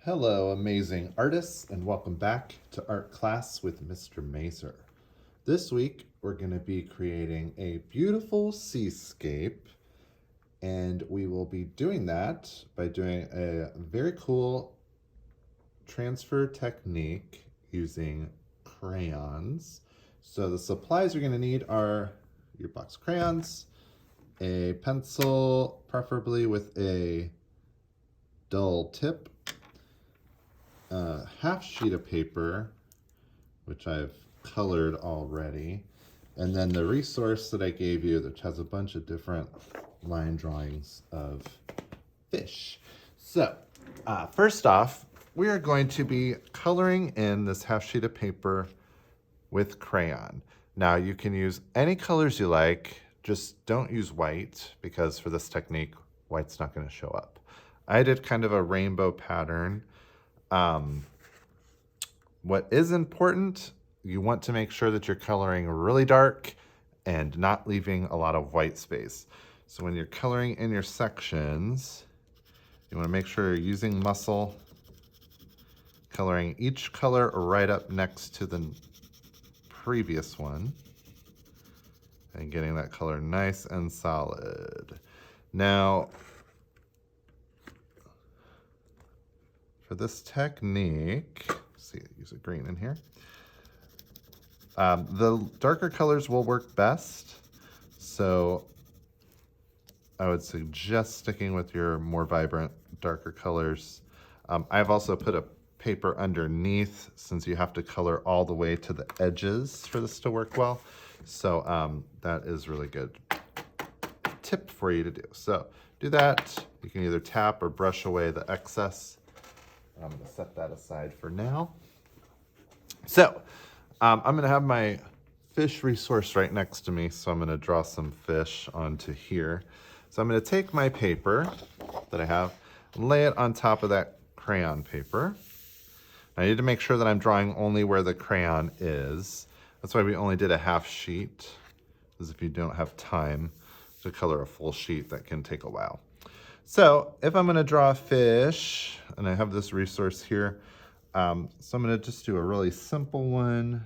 Hello, amazing artists, and welcome back to art class with Mr. Mazer. This week, we're going to be creating a beautiful seascape, and we will be doing that by doing a very cool transfer technique using crayons. So the supplies you're going to need are your box crayons, a pencil, preferably with a dull tip, a half sheet of paper, which I've colored already, and then the resource that I gave you, which has a bunch of different line drawings of fish. So, first off, we are going to be coloring in this half sheet of paper with crayon. Now, you can use any colors you like, just don't use white, because for this technique, white's not going to show up. I did kind of a rainbow pattern. What is important, you want to make sure that you're coloring really dark and not leaving a lot of white space. So when you're coloring in your sections, you want to make sure you're using muscle, coloring each color right up next to the previous one, and getting that color nice and solid. Now, for this technique, see, use a green in here. The darker colors will work best, so I would suggest sticking with your more vibrant, darker colors. I've also put a paper underneath since you have to color all the way to the edges for this to work well. So that is really good tip for you to do. So do that. You can either tap or brush away the excess. I'm going to set that aside for now. So I'm going to have my fish resource right next to me, so I'm going to draw some fish onto here. So I'm going to take my paper that I have and lay it on top of that crayon paper. I need to make sure that I'm drawing only where the crayon is. That's why we only did a half sheet, because if you don't have time to color a full sheet, that can take a while. So if I'm going to draw a fish, and I have this resource here, so I'm going to just do a really simple one.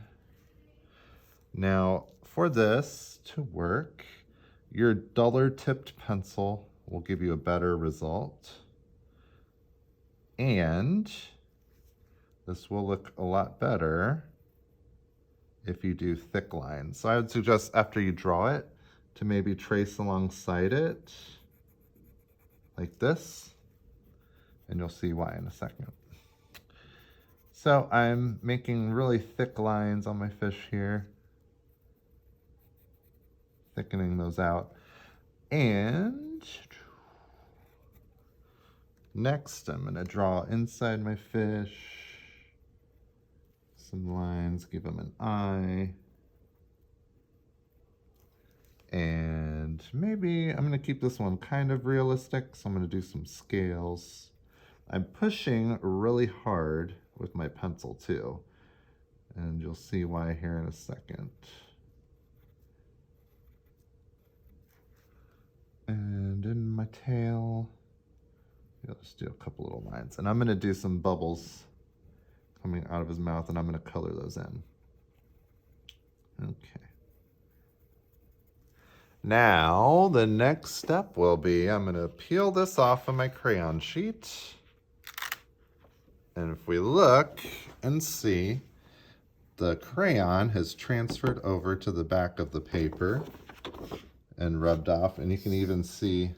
Now, for this to work, your duller tipped pencil will give you a better result. And this will look a lot better if you do thick lines. So I would suggest after you draw it to maybe trace alongside it like this, and you'll see why in a second. So I'm making really thick lines on my fish here, thickening those out. And next I'm gonna draw inside my fish some lines, give them an eye. And maybe I'm gonna keep this one kind of realistic, so I'm gonna do some scales. I'm pushing really hard with my pencil too, and you'll see why here in a second. And in my tail, I'll just do a couple little lines. And I'm gonna do some bubbles coming out of his mouth, and I'm gonna color those in. Okay. Now, the next step will be, I'm gonna peel this off of my crayon sheet. And if we look and see, the crayon has transferred over to the back of the paper and rubbed off. And you can even see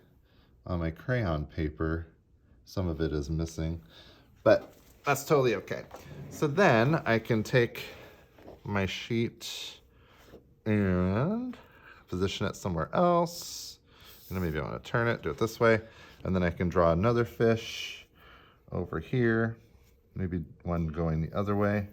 on my crayon paper, some of it is missing, but that's totally okay. So then I can take my sheet and position it somewhere else. And maybe I want to turn it, do it this way. And then I can draw another fish over here. Maybe one going the other way.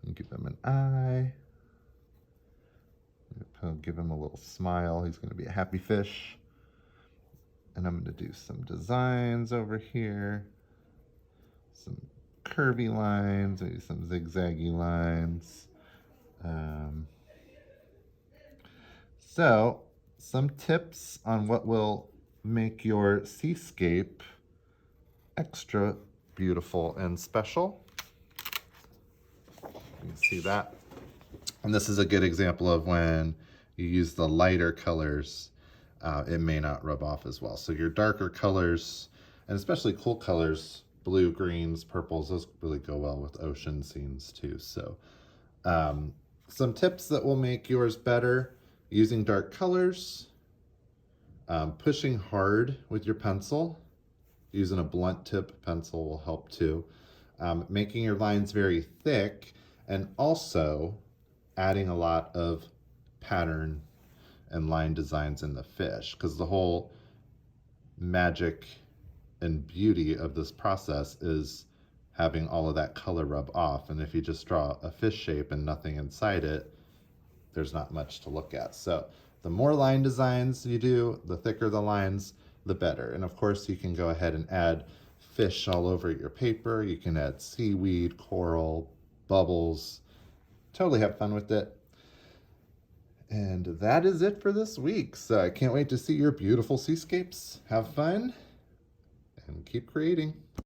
And give him an eye. I'll give him a little smile. He's going to be a happy fish. And I'm going to do some designs over here. Some curvy lines, maybe some zigzaggy lines. So, some tips on what will make your seascape extra beautiful and special. You can see that. And this is a good example of when you use the lighter colors, it may not rub off as well. So your darker colors, and especially cool colors, blue, greens, purples, those really go well with ocean scenes too. So some tips that will make yours better: using dark colors, pushing hard with your pencil, using a blunt tip pencil will help too, making your lines very thick, and also adding a lot of pattern and line designs in the fish, because the whole magic and beauty of this process is having all of that color rub off. And if you just draw a fish shape and nothing inside it, there's not much to look at. So the more line designs you do, the thicker the lines, the better. And of course you can go ahead and add fish all over your paper. You can add seaweed, coral, bubbles. Totally have fun with it. And that is it for this week. So I can't wait to see your beautiful seascapes. Have fun and keep creating.